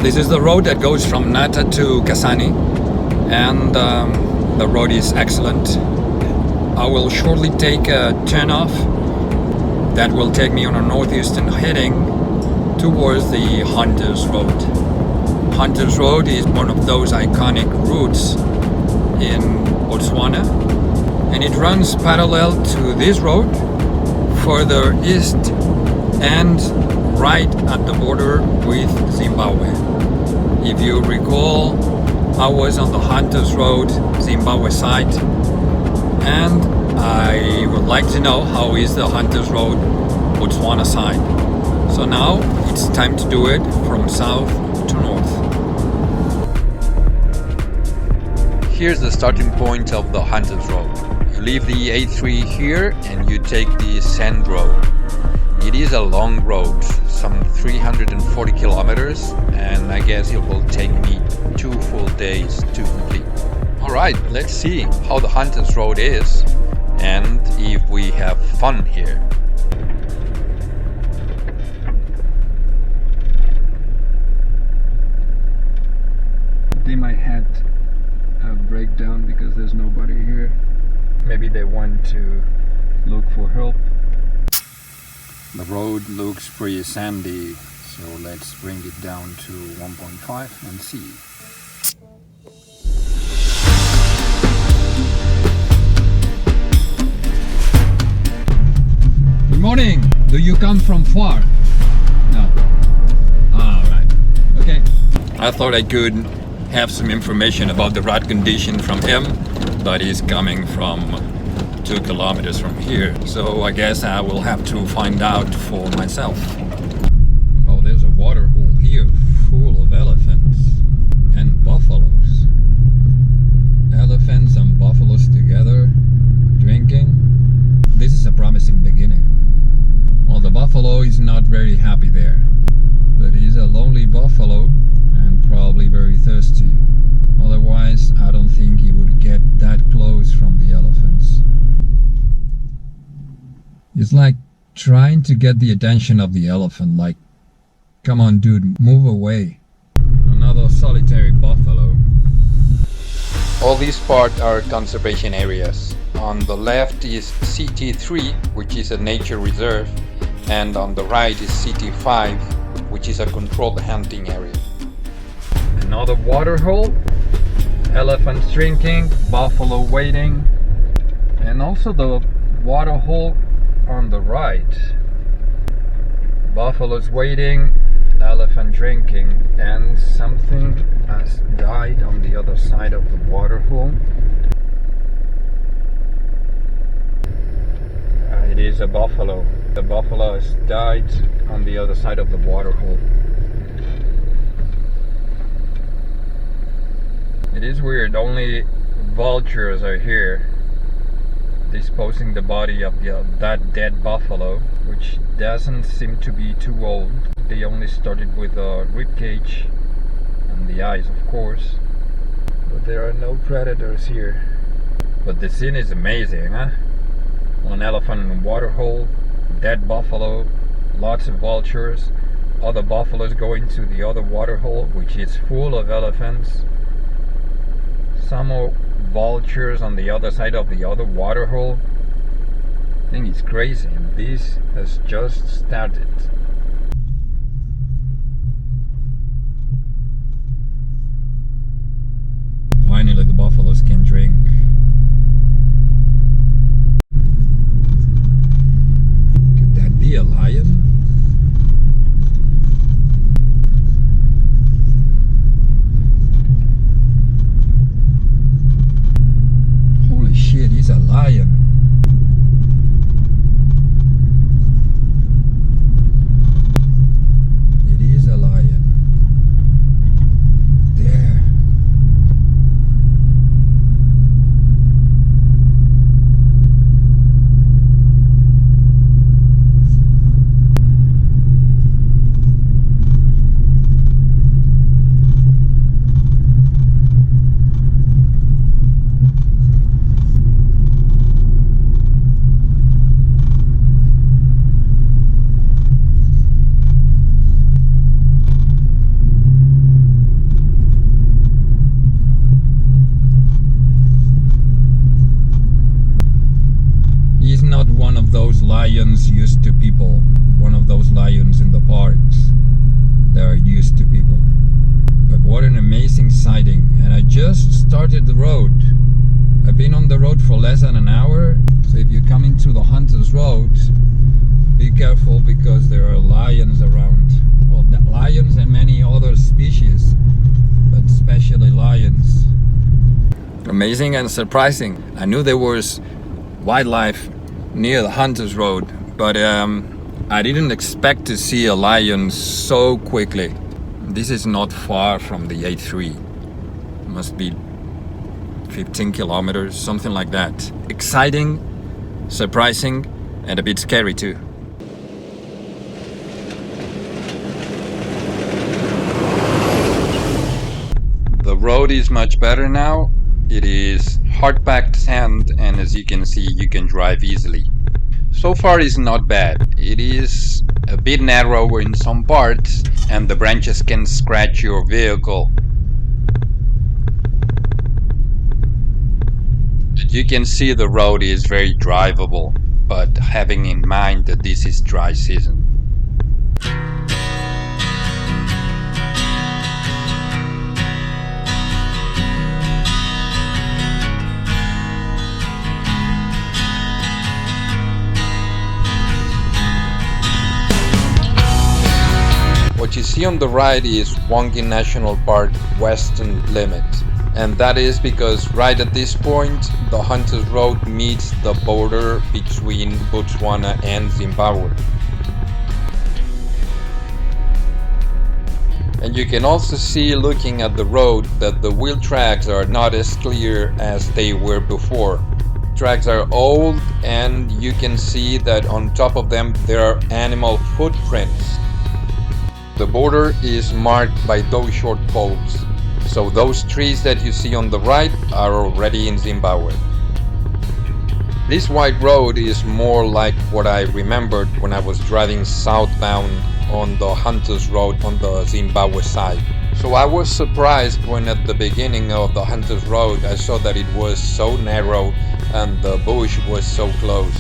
This is the road that goes from Nata to Kasane, and the road is excellent. I will shortly take a turn off that will take me on a northeastern heading towards the Hunters Road. Hunters Road is one of those iconic routes in Botswana, and it runs parallel to this road further east and right at the border with Zimbabwe. If you recall, I was on the Hunters Road, Zimbabwe side, and I would like to know how is the Hunters Road, Botswana side. So now it's time to do it from south to north. Here's the starting point of the Hunters Road. You leave the A3 here and you take the Sand Road. It is a long road, some 340 kilometers, and I guess it will take me 2 full days to complete. Alright, let's see how the Hunters Road is and if we have fun here. They might had a breakdown because there's nobody here. Maybe they want to look for help. The road looks pretty sandy, so let's bring it down to 1.5 and see. Good morning! Do you come from far? No. Alright. Okay. I thought I could have some information about the road condition from him, but he's coming from 2 kilometers from here, so I guess I will have to find out for myself. Oh, there's a water hole here full of elephants and buffaloes. Elephants and buffaloes together drinking. This is a promising beginning. Well, the buffalo is not very happy there, but he's a lonely buffalo and probably very thirsty. Otherwise, I don't think he would get that close from the elephants. It's like trying to get the attention of the elephant, like, come on dude, move away. Another solitary buffalo. All these parts are conservation areas. On the left is CT3, which is a nature reserve, and on the right is CT5, which is a controlled hunting area. Another water hole, elephants drinking, buffalo waiting, and also the water hole on the right. Buffaloes waiting, elephant drinking, and something has died on the other side of the water hole. It is a buffalo. The buffalo has died on the other side of the water hole. It is weird, only vultures are here disposing the body of that dead buffalo, which doesn't seem to be too old. They only started with the rib cage and the eyes, of course, but there are no predators here. But the scene is amazing, huh? One elephant in a water hole, dead buffalo, lots of vultures, other buffaloes going to the other water hole, which is full of elephants. Some more vultures on the other side of the other water hole. I think it's crazy, and this has just started. Finally the buffaloes can drink. Could that be a lion? Shit, he's a lion. just started the road. I've been on the road for less than an hour, so if you come into the Hunters Road, be careful because there are lions around. Well, lions and many other species, but especially lions. Amazing and surprising. I knew there was wildlife near the Hunters Road, but I didn't expect to see a lion so quickly. This is not far from the A3. It must be 15 kilometers, something like that. Exciting, surprising, and a bit scary too. The road is much better now. It is hard-packed sand, and as you can see, you can drive easily. So far it's not bad. It is a bit narrower in some parts, and the branches can scratch your vehicle. But you can see the road is very drivable, but having in mind that this is dry season. What you see on the right is Hwange National Park western limit, and that is because right at this point the Hunters Road meets the border between Botswana and Zimbabwe. And you can also see, looking at the road, that the wheel tracks are not as clear as they were before. Tracks are old, and you can see that on top of them there are animal footprints. The border is marked by those short poles, so those trees that you see on the right are already in Zimbabwe. This wide road is more like what I remembered when I was driving southbound on the Hunters Road on the Zimbabwe side. So I was surprised when at the beginning of the Hunters Road I saw that it was so narrow and the bush was so close.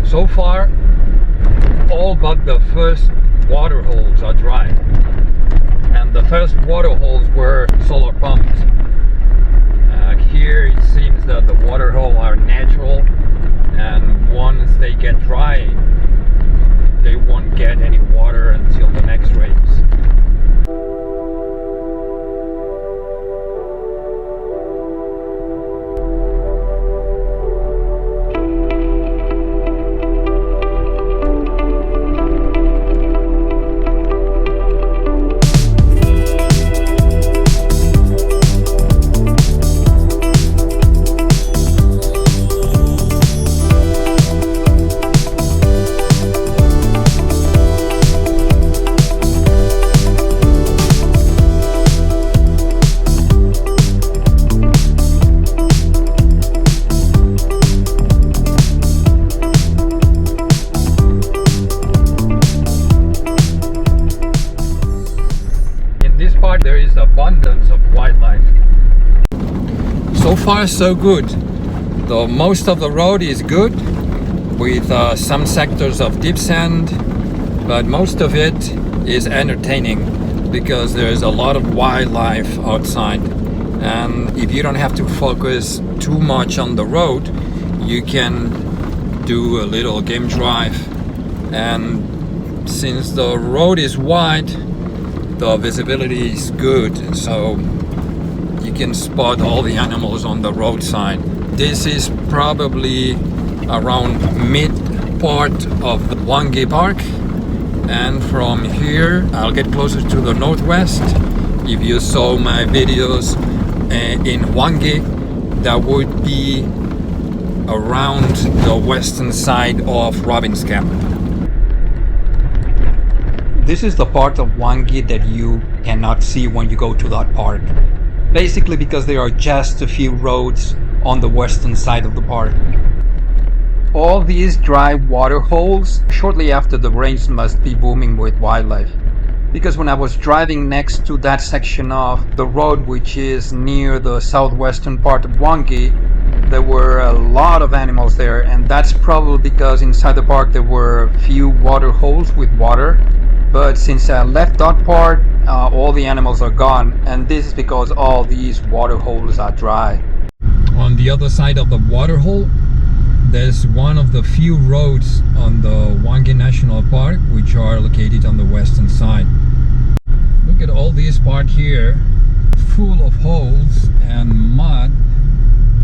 So far, all but the first water holes are dry, and the first water holes were solar pumped. Here it seems that the water holes are natural, and once they get dry, they won't get any water until the next rains. There is abundance of wildlife. So far so good. The most of the road is good, with some sectors of deep sand, but most of it is entertaining because there is a lot of wildlife outside, and if you don't have to focus too much on the road, you can do a little game drive. And since the road is wide, the visibility is good, so you can spot all the animals on the roadside. This is probably around mid part of the Hwange Park, and from here I'll get closer to the northwest. If you saw my videos in Hwange, that would be around the western side of Robin's Camp. This is the part of Hwange that you cannot see when you go to that park. Basically because there are just a few roads on the western side of the park. All these dry water holes shortly after the rains must be booming with wildlife. because when I was driving next to that section of the road, which is near the southwestern part of Wangi, there were a lot of animals there, and that's probably because inside the park there were few water holes with water. But since I left that part, all the animals are gone, and this is because all these water holes are dry. On the other side of the water hole, there's one of the few roads on the Wangi National Park which are located on the western side. Look at all this part here, full of holes and mud,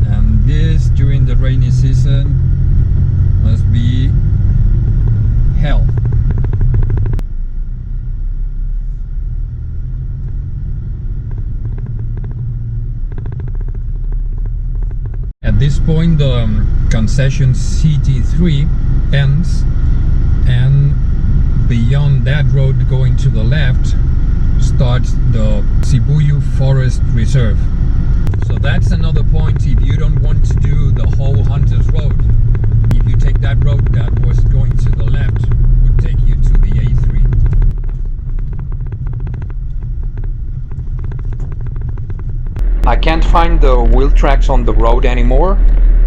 and this during the rainy season must be hell. At this point the concession CT3 ends, and beyond that road going to the left starts the Sibuyu Forest Reserve. So that's another point if you don't want to do the whole Hunters Road. If you take that road that was going to the left, would take you to the A3. I can't find the wheel tracks on the road anymore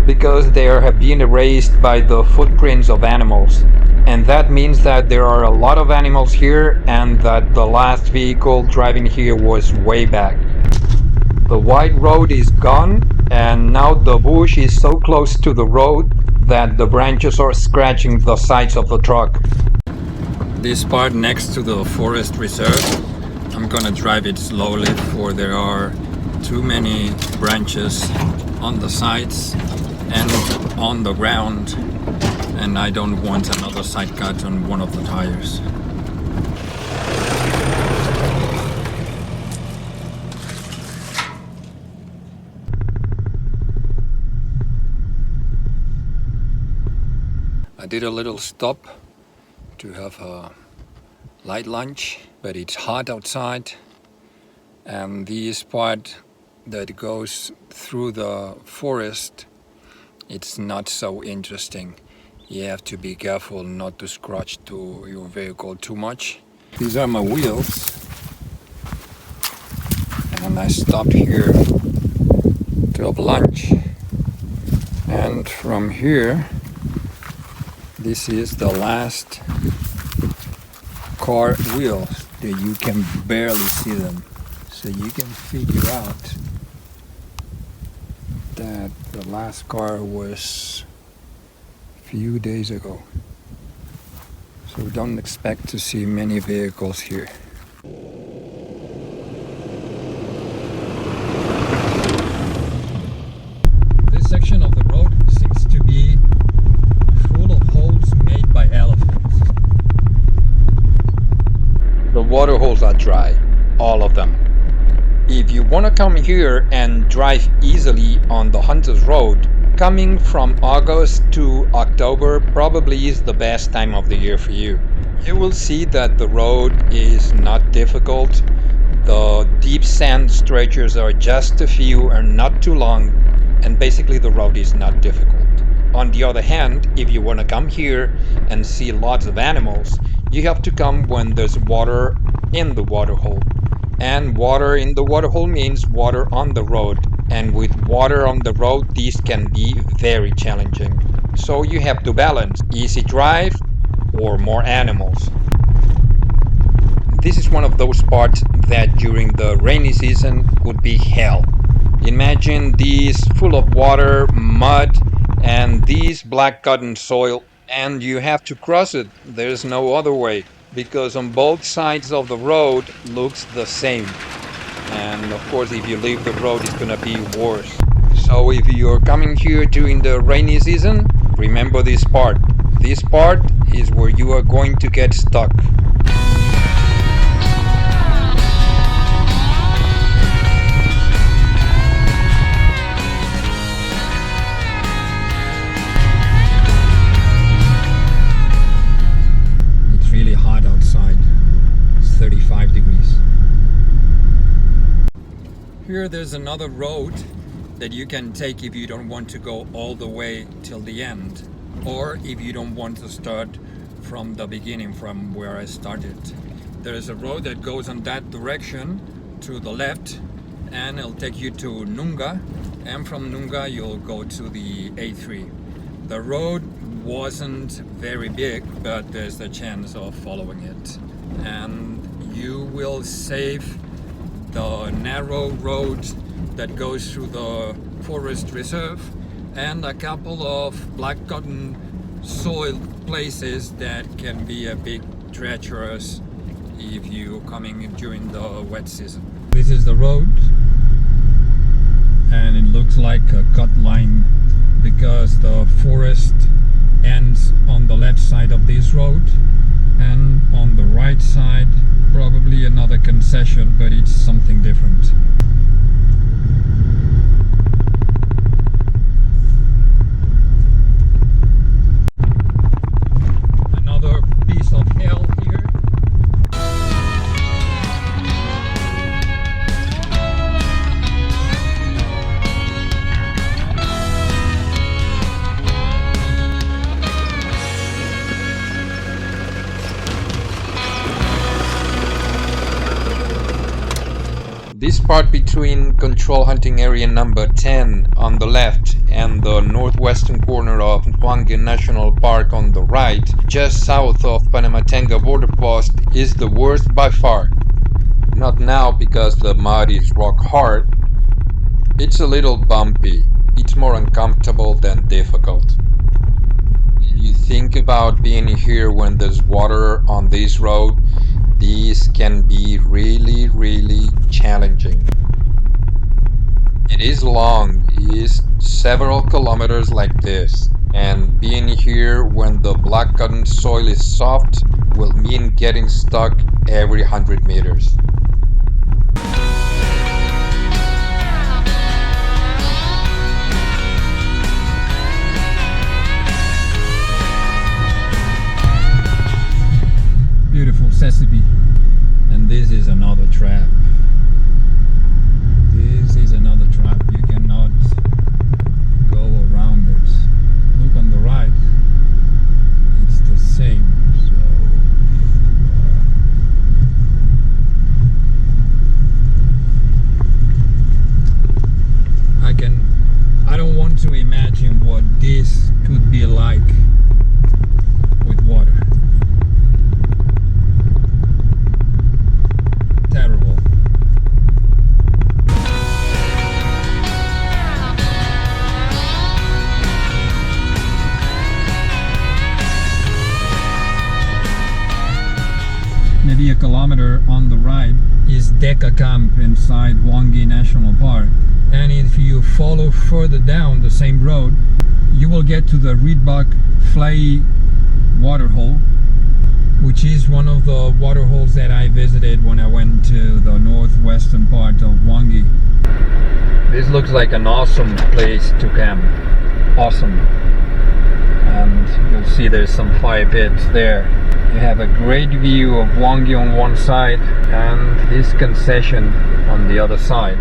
because they have been erased by the footprints of animals. And that means that there are a lot of animals here and that the last vehicle driving here was way back. The wide road is gone, and now the bush is so close to the road that the branches are scratching the sides of the truck. This part next to the forest reserve, I'm gonna drive it slowly for there are too many branches on the sides and on the ground, and I don't want another side cut on one of the tires. I did a little stop to have a light lunch, but it's hot outside, and this part that goes through the forest, it's not so interesting. You have to be careful not to scratch to your vehicle too much. These are my wheels, and I stopped here to have lunch, and from here this is the last car wheels that you can barely see them, so you can figure out that the last car was a few days ago. So don't expect to see many vehicles here. This section of the road seems to be full of holes made by elephants. The water holes are dry, all of them. If you want to come here and drive easily on the Hunters Road, coming from August to October probably is the best time of the year for you. You will see that the road is not difficult. The deep sand stretches are just a few and not too long, and basically the road is not difficult. On the other hand, if you want to come here and see lots of animals, you have to come when there's water in the water hole. And water in the water hole means water on the road. And with water on the road, this can be very challenging. So you have to balance easy drive or more animals. This is one of those parts that during the rainy season would be hell. Imagine these full of water, mud, and this black cotton soil, and you have to cross it. There's no other way, because on both sides of the road looks the same. And of course, if you leave the road, it's gonna be worse. So if you're coming here during the rainy season, remember this part. This part is where you are going to get stuck. It's really hot outside. It's 35 degrees. Here there's another road that you can take if you don't want to go all the way till the end, or if you don't want to start from the beginning, from where I started. there's a road that goes on that direction to the left, and it'll take you to Nunga, and from Nunga you'll go to the A3. The road wasn't very big, but there's the chance of following it, and you will save the narrow road that goes through the forest reserve and a couple of black cotton soil places that can be a bit treacherous if you're coming during the wet season. This is the road, and it looks like a cut line because the forest ends on the left side of this road, and on the right side probably another concession, but it's something different. Another piece of hill here. This part between control hunting area number 10 on the left and the northwestern corner of Hwange National Park on the right, just south of Panamatenga border post, is the worst by far. Not now because the mud is rock hard. It's a little bumpy. It's more uncomfortable than difficult. If you think about being here when there's water on this road, these can be really challenging. It is long, it is several kilometers like this, and being here when the black cotton soil is soft will mean getting stuck every 100 meters. Beautiful Sesame, and this is another trap. This is another trap. You cannot go around it. Look on the right, it's the same. So I don't want to imagine what this could be like with water. Terrible. Maybe a kilometer on the right is Deka Camp inside Hwange National Park, and if you follow further down the same road you will get to the Reedbuck Fly waterhole, which is one of the waterholes that I visited when I went to the northwestern part of Hwange. This looks like an awesome place to camp. Awesome. And you'll see there's some fire pits there. You have a great view of Hwange on one side and this concession on the other side.